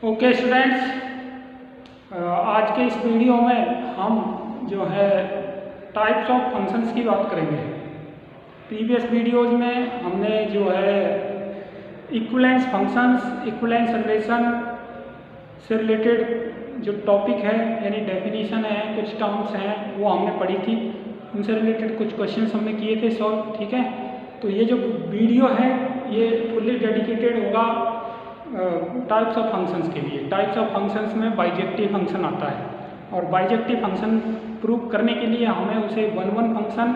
Okay students, आज के इस वीडियो में हम जो है टाइप्स ऑफ फंक्शंस की बात करेंगे। प्रीवियस वीडियोज में हमने जो है इक्विवेलेंस फंक्शंस, इक्विवेलेंस रिलेशन से रिलेटेड जो टॉपिक है यानी डेफिनेशन है, कुछ टर्म्स हैं वो हमने पढ़ी थी। उनसे रिलेटेड कुछ क्वेश्चंस हमने किए थे सॉल्व। ठीक है, तो ये जो वीडियो है ये फुल्ली डेडिकेटेड होगा टाइप्स ऑफ फंक्शंस के लिए। टाइप्स ऑफ फंक्शंस में बाइजेक्टिव फंक्शन आता है और बाइजेक्टिव फंक्शन प्रूव करने के लिए हमें उसे one one function,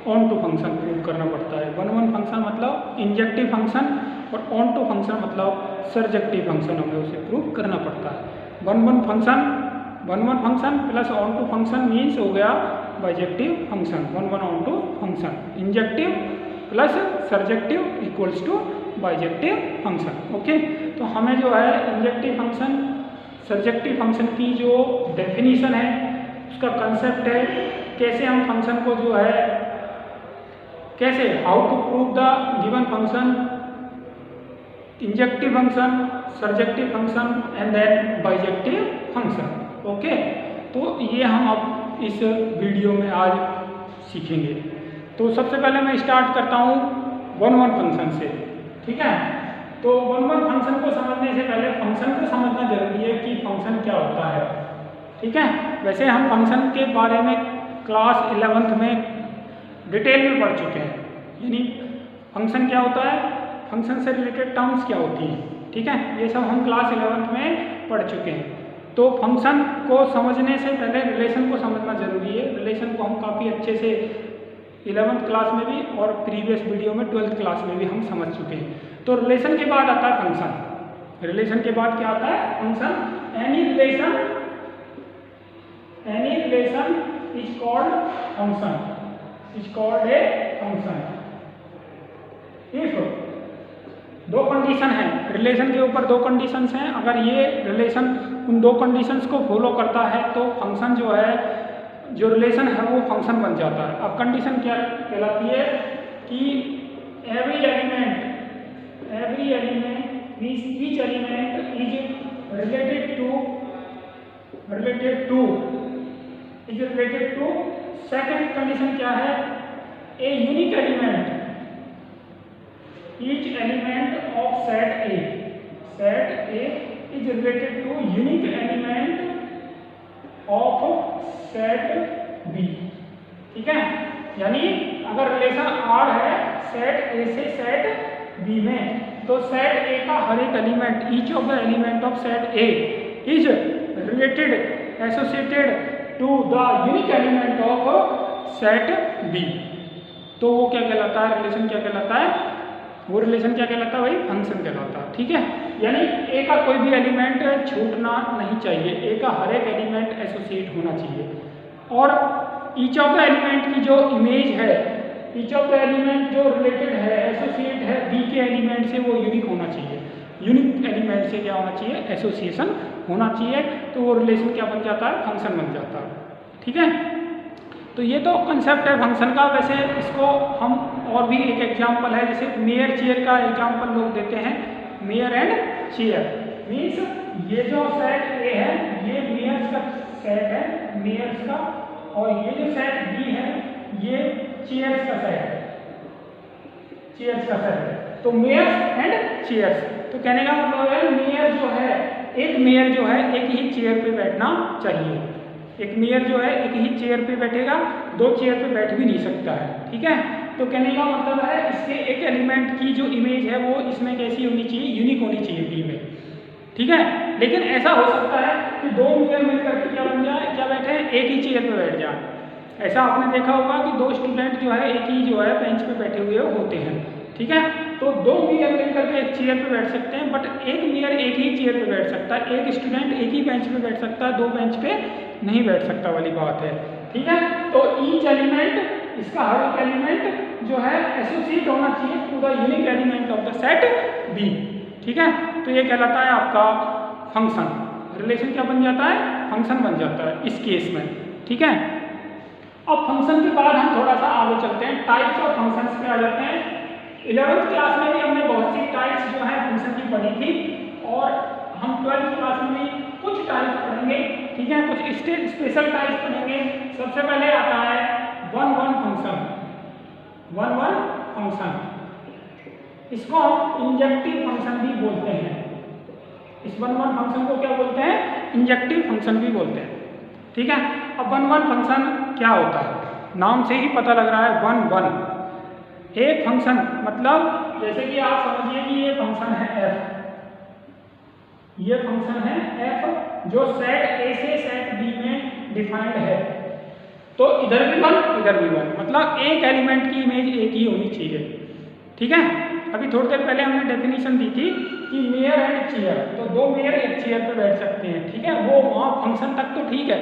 onto function prove करना पड़ता है। वन वन फंक्शन मतलब इंजेक्टिव फंक्शन और ऑन टू फंक्शन मतलब सर्जेक्टिव फंक्शन, हमें उसे प्रूव करना पड़ता है। One one function plus onto function means हो गया bijective function. One one onto function, injective plus surjective equals to bijective function. Okay, तो हमें जो है इंजेक्टिव फंक्शन, सर्जेक्टिव फंक्शन की जो डेफिनेशन है, उसका कंसेप्ट है, कैसे हम फंक्शन को जो है कैसे how to prove the given function, injective function, surjective function and then bijective function. Okay, तो ये हम अब इस वीडियो में आज सीखेंगे। तो सबसे पहले मैं स्टार्ट करता हूँ वन वन फंक्शन से। ठीक है, तो वन वन फंक्शन को समझने से पहले फंक्शन को समझना जरूरी है कि फंक्शन क्या होता है। ठीक है, वैसे हम फंक्शन के बारे में क्लास 11th में डिटेल में पढ़ चुके हैं, यानी फंक्शन क्या होता है, फंक्शन से रिलेटेड टर्म्स क्या होती हैं। ठीक है, ये सब हम क्लास 11th में पढ़ चुके हैं। तो फंक्शन को समझने से पहले रिलेशन को समझना जरूरी है। रिलेशन को हम काफ़ी अच्छे से 11th क्लास में भी और प्रीवियस वीडियो में 12th क्लास में भी हम समझ चुके हैं। तो रिलेशन के बाद आता है फंक्शन। रिलेशन के बाद क्या आता है, function. Any relation is called function, is called a function if दो कंडीशन है। रिलेशन के ऊपर दो कंडीशंस हैं, अगर ये रिलेशन उन दो कंडीशंस को फॉलो करता है तो फंक्शन जो है, जो रिलेशन है वो फंक्शन बन जाता है। अब कंडीशन क्या कहलाती है कि every element means each element is related to second condition क्या है, a unique element, each element of set A is related to unique element of set B. ठीक है, यानी अगर रिलेशन R है सेट A से सेट B में, तो सेट A का हर एक element, each of the element of set A is related, associated to the unique element of set B। तो वो क्या कहलाता है, रिलेशन क्या कहलाता है, वो रिलेशन क्या कहलाता है भाई, फंक्शन कहलाता है। ठीक है, यानी A का कोई भी एलिमेंट छूटना नहीं चाहिए, A का हर एक एलिमेंट एसोसिएट होना चाहिए। और ईच ऑफ द एलिमेंट की जो इमेज है, ईच ऑफ द एलिमेंट जो रिलेटेड है, एसोसिएट है B के एलिमेंट से, वो यूनिक होना चाहिए। यूनिक एलिमेंट से क्या होना चाहिए, एसोसिएशन होना चाहिए। तो वो रिलेशन क्या बन जाता है, फंक्शन बन जाता है। ठीक है, तो ये तो कंसेप्ट है फंक्शन का। वैसे इसको हम और भी एक एग्जांपल है, जैसे मेयर चेयर का एग्जांपल लोग देते हैं। मेयर एंड चेयर मीन्स ये जो सेट ए है ये मेयर्स का सेट है, मेयर्स का, और ये जो सेट बी है ये चेयर्स का सेट है, चेयर्स का सेट है। तो मेयर्स एंड चेयर्स, तो कहने का मतलब है मेयर जो है, एक मेयर जो है एक ही चेयर पे बैठना चाहिए। एक मेयर जो है एक ही चेयर पे बैठेगा, दो चेयर पे बैठ भी नहीं सकता है। ठीक है, तो कहने का मतलब है इसके एक एलिमेंट की जो इमेज है वो इसमें कैसी होनी चाहिए, यूनिक होनी चाहिए बी में। ठीक है, लेकिन ऐसा हो सकता है कि दो मेयर मिलकर के क्या बन जाए, क्या बैठे, एक ही चेयर पे बैठ जाए। ऐसा आपने देखा होगा कि दो स्टूडेंट जो है एक ही जो है बेंच पे बैठे हुए होते हैं। ठीक है, तो दो मेयर मिलकर के एक चेयर पे बैठ सकते हैं, बट एक मेयर एक ही चेयर पे बैठ सकता है, एक स्टूडेंट एक ही बेंच पे बैठ सकता है, दो बेंच पे नहीं बैठ सकता वाली बात है। ठीक है, तो ईच एलिमेंट, इसका हर एक एलिमेंट जो है एसोसिएट होना चाहिए to the unique element of the set B. ठीक है, तो ये कहलाता है आपका फंक्शन। रिलेशन क्या बन जाता है, फंक्शन बन जाता है इस केस में। ठीक है, अब फंक्शन के बाद हम थोड़ा सा आगे चलते हैं, टाइप्स ऑफ फंक्शंस पे आ जाते हैं। 11th क्लास में भी हमने बहुत सी टाइप्स जो है फंक्शन की पढ़ी थी, और हम 12th क्लास में भी कुछ टाइप पढ़ेंगे, ठीक है, कुछ स्पेशल टाइप पढ़ेंगे। सबसे पहले आता है 1-1 फंक्शन। 1-1 फंक्शन, इसको हम इंजेक्टिव फंक्शन भी बोलते हैं। इस 1-1 फंक्शन को क्या बोलते हैं? इंजेक्टिव फंक्शन भी बोलते हैं, ठीक है। अब 1-1 फंक्शन क्या होता है? नाम से ही पता लग रहा है 1-1 एक फंक्शन, मतलब जैसे कि आप समझिए कि ये फंक्शन है f, ये फंक्शन है f जो सेट A से सेट B में डिफाइंड है। तो इधर भी 1 इधर भी 1, मतलब एक एलिमेंट की इमेज एक ही होनी चाहिए, ठीक है। अभी थोड़ी देर पहले हमने डेफिनेशन दी थी कि मेयर एंड चेयर, तो दो मेयर एक चेयर पे बैठ सकते हैं, ठीक है। वो वहाँ फंक्शन तक तो ठीक है,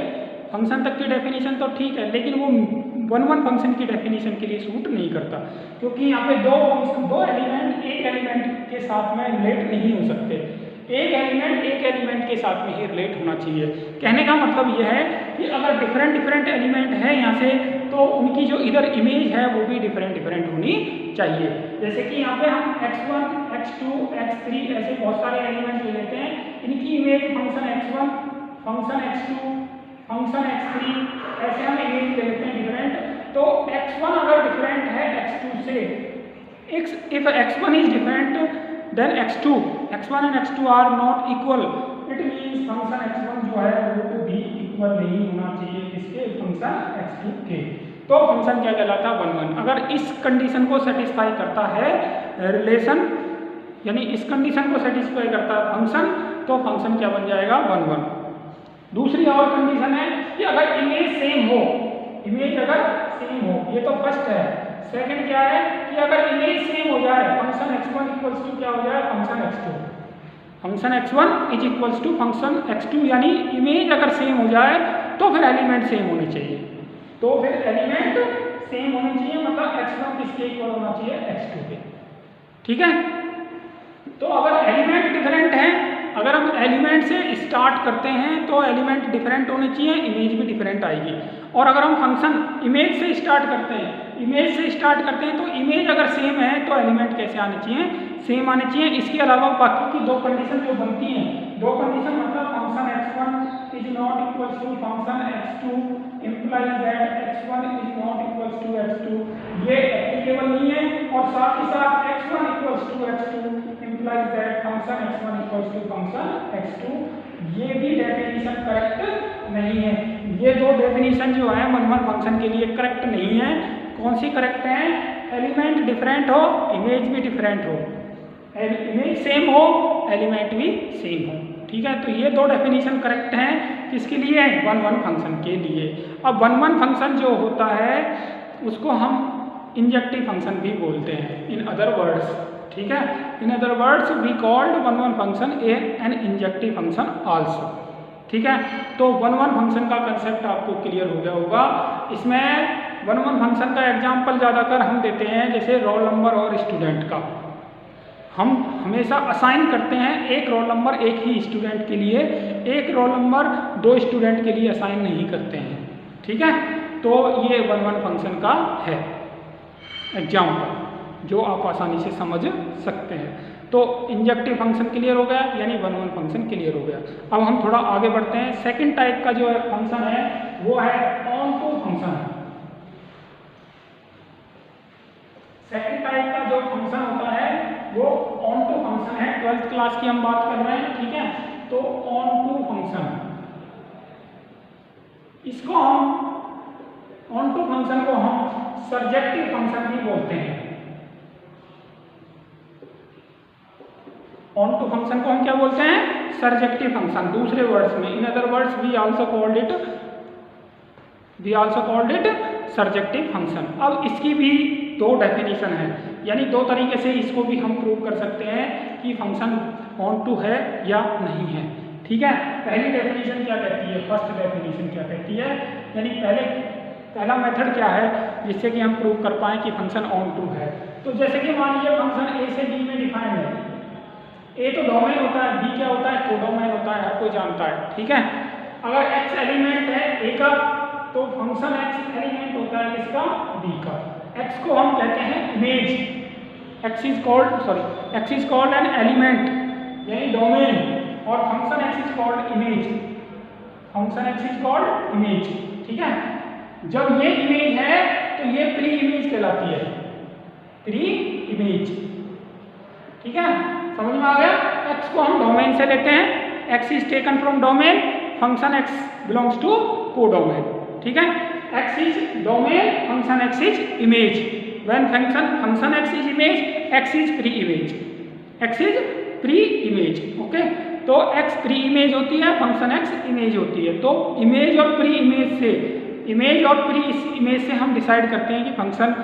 फंक्शन तक की डेफिनेशन तो ठीक है, लेकिन वो 1-1 फंक्शन की डेफिनेशन के लिए सूट नहीं करता, क्योंकि यहाँ पे दो एलिमेंट एक एलिमेंट के साथ में रिलेट नहीं हो सकते। एक एलिमेंट के साथ में ही रिलेट होना चाहिए। कहने का मतलब यह है कि अगर डिफरेंट एलिमेंट है यहाँ से, तो उनकी जो इधर इमेज है वो भी डिफरेंट होनी चाहिए। जैसे कि यहाँ पे हम x1, x2, x3 ऐसे बहुत सारे एलिमेंट ले लेते हैं, इनकी image function x1, function x2, function x3 ऐसे हम इमेज ले लेते हैं डिफरेंट। तो x1 अगर डिफरेंट है x2 से, if x1 is different then x1 and x2 are not equal, it means function x1 जो है वो भी इक्वल नहीं होना चाहिए किसके? फंक्शन x2 के। तो फंक्शन क्या कहलाता है? 1-1। अगर इस कंडीशन को सेटिस्फाई करता है रिलेशन, यानी इस कंडीशन को सेटिस्फाई करता है फंक्शन, तो फंक्शन क्या बन जाएगा? 1-1। दूसरी और कंडीशन है कि अगर इमेज सेम हो, इमेज अगर सेम हो, ये तो फर्स्ट है। सेकंड क्या है कि अगर इमेज सेम हो जाए, फंक्शन x1 इक्वल्स टू क्या हो जाए? Function x2, function x1 is equals to function x2, यानी इमेज अगर सेम हो जाए तो फिर एलिमेंट सेम होने चाहिए। तो फिर एलिमेंट सेम होने चाहिए, मतलब x1 किसके इक्वल होना चाहिए? x2 के, ठीक है। तो अगर एलिमेंट डिफरेंट है, अगर हम एलिमेंट से स्टार्ट करते हैं तो एलिमेंट डिफरेंट होने चाहिए, इमेज भी डिफरेंट आएगी। और अगर हम फंक्शन इमेज से स्टार्ट करते हैं, तो इमेज अगर सेम है तो एलिमेंट कैसे आने चाहिए? सेम आने चाहिए। इसके अलावा बाकी की दो कंडीशन जो बनती हैं, दो कंडीशन मतलब function x1 is not equals to function x2 implies that x1 is not equals to x2, ये एप्लीकेबल नहीं है। और साथ ही साथ x1 equals to x2 implies that function x1 equals to function x2, ये भी डेफिनेशन करेक्ट नहीं है। ये दो डेफिनेशन जो है 1-1 फंक्शन के लिए करेक्ट नहीं है। कौन सी करेक्ट है? एलिमेंट डिफरेंट हो, इमेज भी डिफरेंट हो, इमेज सेम हो, एलिमेंट भी सेम हो, ठीक है। तो ये दो डेफिनेशन करेक्ट हैं किसके लिए? 1-1 फंक्शन के लिए। अब 1-1 फंक्शन जो होता है उसको हम इंजेक्टिव फंक्शन भी बोलते हैं, इन अदर वर्ड्स, ठीक है। In other words we called 1-1 function an injective function also, ठीक है। तो 1-1 फंक्शन का कंसेप्ट आपको क्लियर हो गया होगा। इसमें 1-1 फंक्शन का एग्जाम्पल ज़्यादातर हम देते हैं, जैसे रोल नंबर और स्टूडेंट का। हम हमेशा असाइन करते हैं एक रोल नंबर एक ही स्टूडेंट के लिए, एक रोल नंबर दो स्टूडेंट के लिए असाइन नहीं करते हैं, ठीक है। तो ये 1-1 फंक्शन का है एग्जाम्पल जो आप आसानी से समझ सकते हैं। तो इंजेक्टिव फंक्शन क्लियर हो गया, यानी 1-1 फंक्शन क्लियर हो गया। अब हम थोड़ा आगे बढ़ते हैं। सेकंड टाइप का जो फंक्शन है वो है onto function. Second type का जो फंक्शन होता है वो ऑन टू फंक्शन है। 12th क्लास की हम बात कर रहे हैं, ठीक है। तो ऑन टू फंक्शन, इसको हम ऑन टू फंक्शन को हम सर्जेक्टिव फंक्शन भी बोलते हैं। ऑन टू फंक्शन को हम क्या बोलते हैं? सर्जेक्टिव फंक्शन, दूसरे वर्ड्स में। In other words we also called it surjective function. अब इसकी भी दो डेफिनेशन है, यानी दो तरीके से इसको भी हम प्रूव कर सकते हैं कि फंक्शन ऑन टू है या नहीं है, ठीक है। पहली डेफिनेशन क्या कहती है? फर्स्ट डेफिनेशन क्या कहती है? यानी पहला मेथड क्या है जिससे कि हम प्रूव कर पाएँ कि फंक्शन ऑन टू है? तो जैसे कि मान लीजिए फंक्शन ए से बी में डिफाइंड है। ए तो डोमेन होता है, बी क्या होता है? कोडोमेन होता है, हर कोई जानता है, ठीक है। अगर एक्स एलिमेंट है ए का, तो फंक्शन एक्स एलिमेंट होता है किसका? बी का। एक्स को हम कहते हैं image, x is called an element यानी डोमेन, और function function x is called image. ठीक है, जब ये इमेज है तो ये प्री इमेज कहलाती है, प्री इमेज। ठीक है, समझ में आ गया। एक्स को हम डोमेन से लेते हैं, x is taken from domain, function x belongs to codomain. ठीक है, x is domain, function x is image. When function x is image, x is pre image, x is pre image. Okay, तो x pre image होती है, function x image होती है। तो image और pre image से, इमेज और pre image से हम डिसाइड करते हैं कि फंक्शन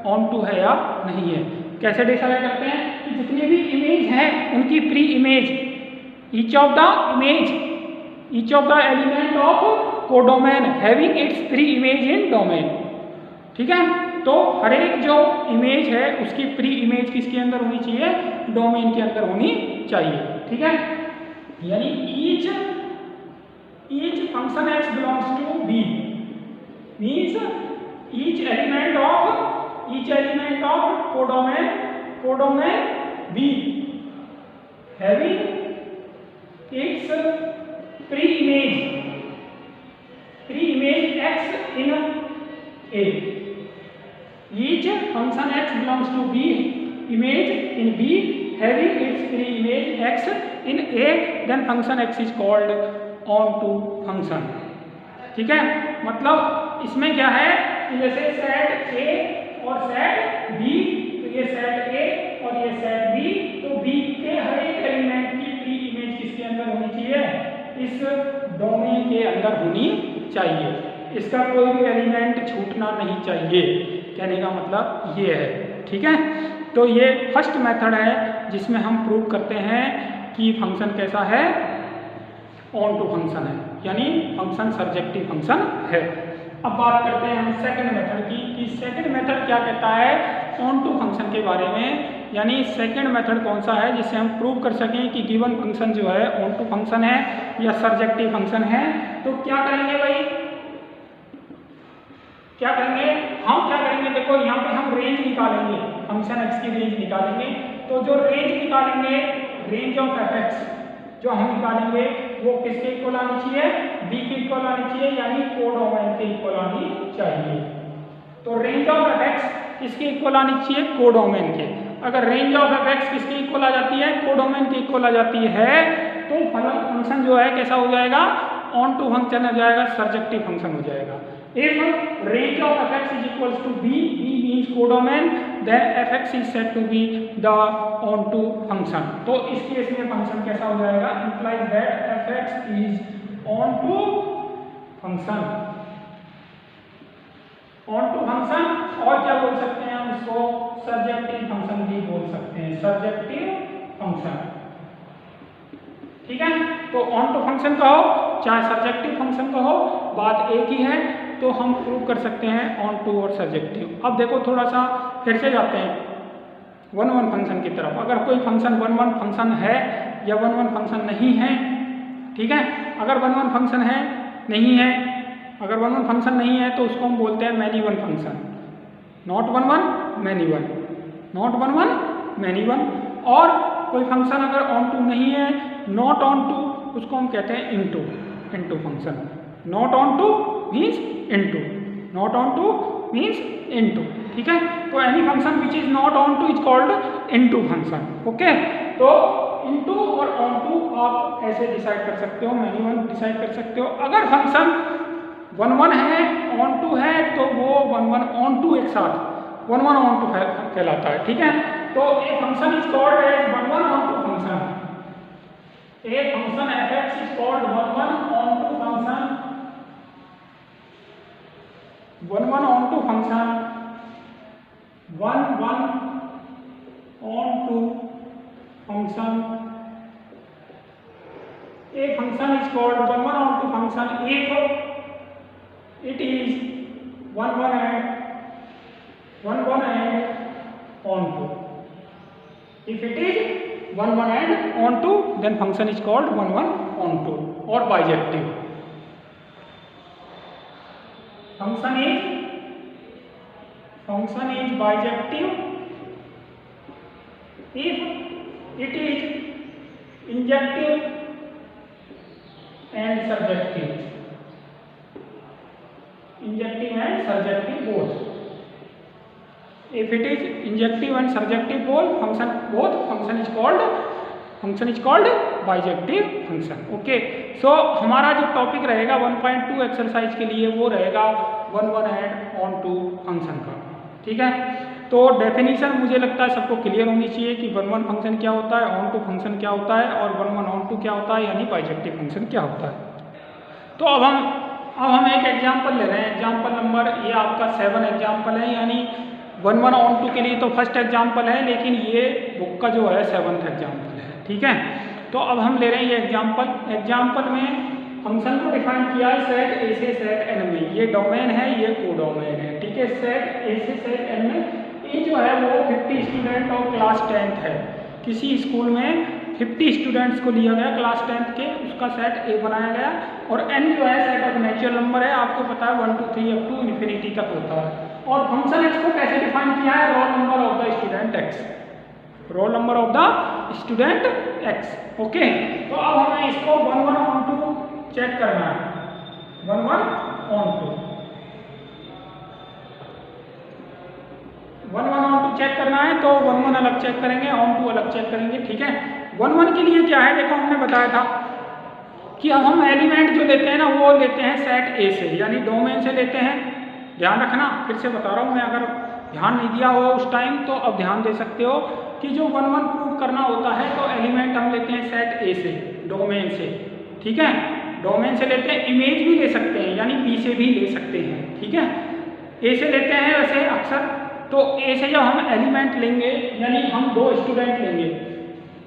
ऑन टू है या नहीं है। कैसे डिसाइड करते हैं कि जितनी भी इमेज हैं उनकी pre image, each of the element of codomain having its pre image in domain. ठीक है, तो हर एक जो इमेज है उसकी प्री इमेज किसके अंदर होनी चाहिए, डोमेन के अंदर होनी चाहिए। ठीक है, यानी each function x belongs to B means each element of codomain B having its pre image x in A. Each function x belongs to B image in B having its pre image x in A, then function x is called onto function। ठीक है, मतलब इसमें क्या है कि जैसे set A और set B, तो ये सेट A और ये सेट B, तो B के हर एक एलिमेंट की प्री इमेज किसके अंदर होनी चाहिए, इस डोमेन के अंदर होनी चाहिए। इसका कोई भी एलिमेंट छूटना नहीं चाहिए, कहने का मतलब ये है। ठीक है, तो ये फर्स्ट मेथड है जिसमें हम प्रूव करते हैं कि फंक्शन कैसा है, ऑन टू फंक्शन है, यानी फंक्शन सर्जेक्टिव फंक्शन है। अब बात करते हैं हम सेकंड मेथड की कि सेकंड मेथड क्या कहता है ऑन टू फंक्शन के बारे में, यानी सेकंड मेथड कौन सा है जिससे हम प्रूव कर सकें कि गिवन फंक्शन जो है ऑन टू फंक्शन है या सर्जेक्टिव फंक्शन है। तो क्या करेंगे भाई, क्या करेंगे, हम क्या करेंगे, देखो यहाँ पे हम रेंज निकालेंगे, फंक्शन एक्स की रेंज निकालेंगे। तो जो रेंज निकालेंगे, रेंज ऑफ एफ एक्स जो हम निकालेंगे वो किसके इक्वल आनी चाहिए, बी के इक्वल आनी चाहिए, यानी कोडोमेन के इक्वल आनी चाहिए। तो रेंज ऑफ एफ एक्स किसके इक्वल आनी चाहिए, कोडोमेन के। अगर रेंज ऑफ एफ एक्स किसके इक्वल आ जाती है, कोडोमेन के इक्वल आ जाती है, तो फंक्शन जो है कैसा हो जाएगा, ऑन टू फंक्शन हो जाएगा, सर्जेक्टिव फंक्शन हो जाएगा। If range of fx is equals to b, b means codomain, then fx is said to be the onto function। तो इस केस में फंक्शन कैसा हो जाएगा, implies that fx is onto function, onto function। और क्या बोल सकते हैं हम इसको, सर्जेक्टिव फंक्शन भी बोल सकते हैं, सर्जेक्टिव फंक्शन। ठीक है, तो ऑन टू फंक्शन कहो चाहे सर्जेक्टिव फंक्शन कहो, बात एक ही है। तो हम प्रूव कर सकते हैं ऑन टू और सर्जेक्टिव। अब देखो थोड़ा सा फिर से जाते हैं वन वन फंक्शन की तरफ। अगर कोई फंक्शन वन वन फंक्शन है या वन वन फंक्शन नहीं है, ठीक है, अगर वन वन फंक्शन है नहीं है, अगर वन वन फंक्शन नहीं है तो उसको हम बोलते हैं many one function, not one one many one, not one one many one. और कोई फंक्शन अगर ऑन टू नहीं है, नॉट ऑन टू, उसको हम कहते हैं into, into function. Not on two means into, not on two means into. ठीक है, तो any function which is not onto is called into function. Okay, तो इनटू और ऑन टू आप ऐसे डिसाइड कर सकते हो, मैनी वन डिसाइड कर सकते हो। अगर फंक्शन वन वन है, ऑन टू है, तो वो वन वन ऑन टू एक साथ वन even on to कहलाता है, ठीक है। तो a function is called as one on to function, a function fx is called one on to function, one on to function, one on to function. A function is called one on to function if it is one and on to. If it is one and on to, then function is called one on to or bijective. Function is bijective if it is injective and subjective. If it is injective and surjective function both function is called bijective function. Okay. So हमारा जो topic रहेगा 1.2 exercise के लिए वो रहेगा 1 and on to function का. ठीक है. तो डेफिनेशन मुझे लगता है सबको क्लियर होनी चाहिए कि 1 फंक्शन क्या होता है, ऑन टू फंक्शन क्या होता है और 1 ऑन टू क्या होता है, यानी बाइजेक्टिव फंक्शन क्या होता है. तो अब हम एक एग्जांपल ले रहे हैं. एग्जांपल नंबर ये आपका 7 एग्जांपल है, यानी 1 ऑन टू के लिए तो फर्स्ट एग्जांपल है, लेकिन ये बुक का जो है 7th एग्जांपल है. ठीक है. तो अब हम ले रहे हैं ये एग्जांपल में फंक्शन को डिफाइन किया है सेट ए से सेट एन में. ये डोमेन है, ये कोडोमेन है. ठीक है. सेट ए से सेट एन में ये जो है वो 50 स्टूडेंट और क्लास 10th है. किसी स्कूल में 50 स्टूडेंट्स को लिया गया क्लास 10th के, उसका सेट ए बनाया गया. और एन जो है सेट ऑफ नेचुरल नंबर है, आपको पता है 1 2 3 अप टू इन्फिनिटी तक होता है. और फंक्शन एक्स को कैसे डिफाइन किया है, roll number of the student x, roll number of the student x. Okay. तो अब हमें इसको 1 ऑन टू चेक करना है. 1 ऑन टू चेक करना है. तो 1 अलग चेक करेंगे, ऑन टू अलग चेक करेंगे. ठीक है. 1 के लिए क्या है, देखो हमने बताया था कि अब हम एलिमेंट जो लेते हैं ना वो लेते हैं सेट ए से, यानी डोमेन से लेते हैं. ध्यान रखना, फिर से बता रहा हूँ मैं, अगर ध्यान नहीं दिया हो उस टाइम तो अब ध्यान दे सकते हो कि जो 1 प्रूव करना होता है तो एलिमेंट हम लेते हैं सेट ए से, डोमेन से. ठीक है. डोमेन से लेते हैं, इमेज भी ले सकते हैं यानी बी से भी ले सकते हैं. ठीक है. ए से लेते हैं वैसे अक्सर. तो ए से जब हम एलिमेंट लेंगे यानी हम 2 स्टूडेंट लेंगे,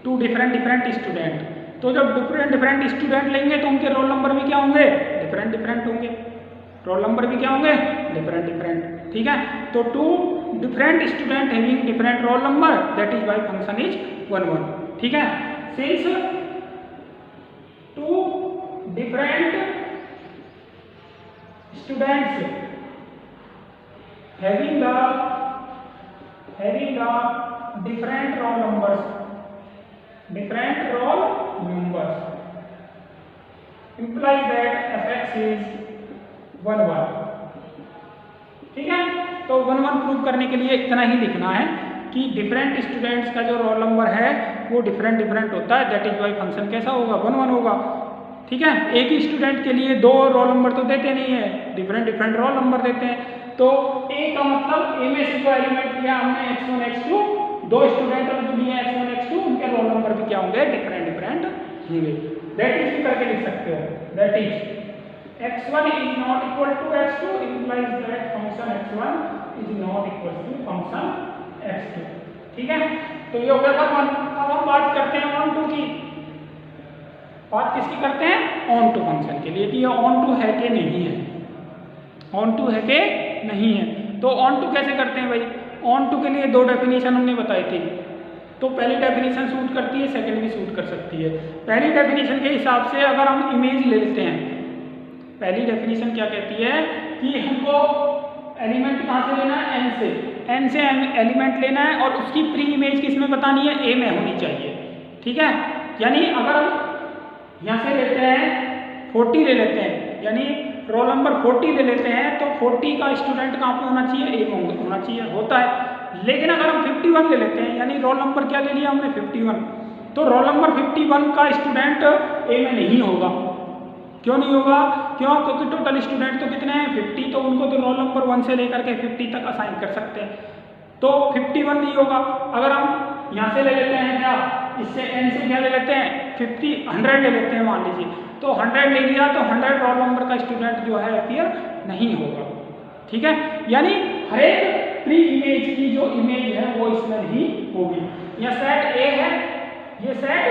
2 डिफरेंट स्टूडेंट. तो जब डिफरेंट स्टूडेंट लेंगे तो उनके रोल नंबर भी क्या होंगे, डिफरेंट होंगे. रोल नंबर भी क्या होंगे, डिफरेंट. ठीक है. तो 2 different student having different roll number, that is why function is 1. ठीक है. Since 2 different students having the different roll numbers implies that fx is 1. ठीक है. तो 1 प्रूव करने के लिए इतना ही लिखना है कि डिफरेंट स्टूडेंट्स का जो रोल नंबर है वो डिफरेंट होता है, दैट इज वाई फंक्शन कैसा होगा, 1 होगा. ठीक है. एक ही स्टूडेंट के लिए 2 रोल नंबर तो देते नहीं है, डिफरेंट रोल नंबर देते हैं. तो ए का मतलब ए में से जो एलिमेंट लिया हमने x1 x2, 2 स्टूडेंट जो लिए x1 x2, उनके रोल नंबर भी क्या होंगे, डिफरेंट होंगे. दैट इज भी करके लिख सकते हो. That is x1 is not equal to x2 implies that function x1 is not equal to function x2. ठीक है. तो ये हो गया था 1. अब हम बात करते हैं ऑन टू की. बात किसकी करते हैं, ऑन टू फंक्शन के लिए कि ये ऑन टू है कि नहीं है, ऑन टू है कि नहीं है. तो ऑन टू कैसे करते हैं भाई. ऑन टू के लिए 2 डेफिनेशन हमने बताई थी. तो पहली डेफिनेशन सूट करती है, सेकंड भी सूट कर सकती है. पहली डेफिनेशन के हिसाब से अगर हम इमेज ले लेते हैं, पहली डेफिनेशन क्या कहती है कि हमको एलिमेंट कहाँ से लेना है, एन से एलिमेंट लेना है और उसकी प्री इमेज किसमें बतानी है, ए में होनी चाहिए. ठीक है. यानी अगर हम यहाँ से लेते हैं 40 ले लेते हैं, यानी रोल नंबर 40 ले लेते हैं, तो 40 का स्टूडेंट कहाँ पे होना चाहिए, ए में होना चाहिए, होता है. लेकिन अगर हम 51 ले लेते हैं, यानी रोल नंबर क्या ले लिया हमने, 51, तो रोल नंबर 51 का स्टूडेंट ए में नहीं होगा. क्यों नहीं होगा, क्योंकि टोटल स्टूडेंट तो कितने हैं, 50. तो उनको तो रोल नंबर 1 से लेकर के 50 तक असाइन कर सकते हैं. तो 51 नहीं होगा. अगर हम यहाँ से ले लेते हैं क्या, इससे एन से क्या ले लेते हैं, 100 ले लेते हैं मान लीजिए. तो 100 ले लिया तो 100 रोल नंबर का स्टूडेंट जो है अपीयर नहीं होगा. ठीक है. यानी हर एक प्री इमेज की जो इमेज है वो इसमें नहीं होगी. यह सेट ए है, ये सेट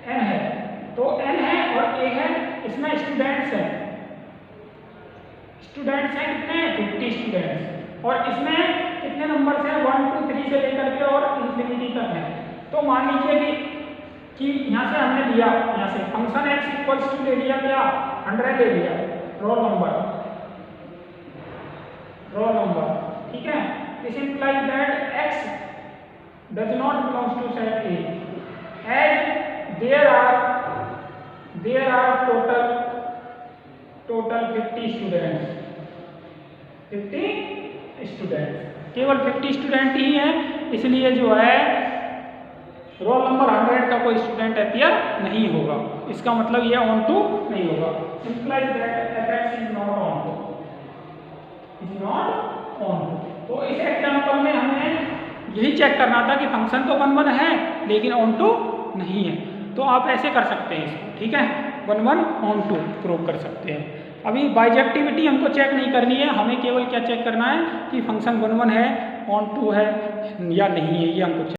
एन है. तो एन है और ए है, इसमें स्टूडेंट्स हैं. स्टूडेंट्स हैं कितने, 50 स्टूडेंट्स. और इसमें कितने नंबर हैं, 1 2 3 से लेकर के और इन्फिनिटी तक है. तो मान लीजिए कि यहाँ से हमने लिया, यहाँ से फंक्शन x इक्वल्स टू ले लिया क्या, 100 ले लिया रोल नंबर. ठीक है. This implies that x does not belongs to set A, as there are total 50 students. केवल 50 स्टूडेंट ही हैं, इसलिए जो है रोल नंबर 100 का कोई स्टूडेंट अपीयर नहीं होगा। इसका मतलब ये ऑन टू नहीं होगा। Implies that f x is not onto, is not onto. तो इस एग्जांपल में हमें यही चेक करना था कि फंक्शन तो 1 1 है लेकिन ऑन टू नहीं है। तो आप ऐसे कर सकते हैं इसको, ठीक है, 1 1 ऑन टू प्रूव कर सकते हैं। अभी बाइजेक्टिविटी हमको चेक नहीं करनी है, हमें केवल क्या चेक करना है कि फंक्शन 1 1 है, ऑन टू है या नहीं है, ये हमको